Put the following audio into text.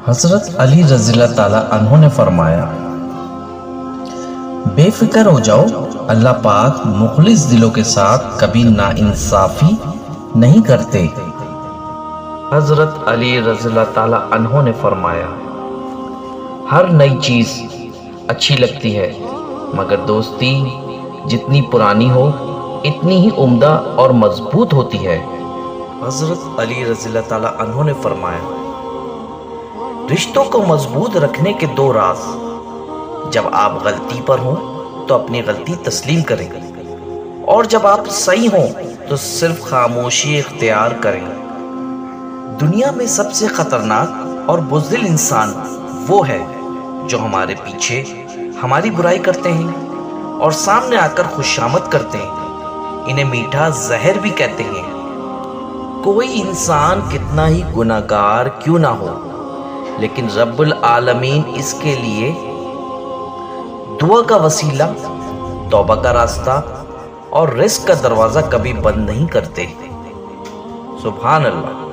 حضرت علی رضی اللہ تعالیٰ عنہ نے فرمایا، بے فکر ہو جاؤ، اللہ پاک مخلص دلوں کے ساتھ کبھی ناانصافی نہیں کرتے۔ حضرت علی رضی اللہ تعالیٰ عنہ نے فرمایا، ہر نئی چیز اچھی لگتی ہے مگر دوستی جتنی پرانی ہو اتنی ہی عمدہ اور مضبوط ہوتی ہے۔ حضرت علی رضی اللہ تعالیٰ عنہ نے فرمایا، رشتوں کو مضبوط رکھنے کے دو راز، جب آپ غلطی پر ہوں تو اپنی غلطی تسلیم کریں، اور جب آپ صحیح ہوں تو صرف خاموشی اختیار کریں۔ دنیا میں سب سے خطرناک اور بزدل انسان وہ ہے جو ہمارے پیچھے ہماری برائی کرتے ہیں اور سامنے آ کر خوشامد کرتے ہیں، انہیں میٹھا زہر بھی کہتے ہیں۔ کوئی انسان کتنا ہی گناہگار کیوں نہ ہو، لیکن رب العالمین اس کے لیے دعا کا وسیلہ، توبہ کا راستہ اور رزق کا دروازہ کبھی بند نہیں کرتے۔ سبحان اللہ۔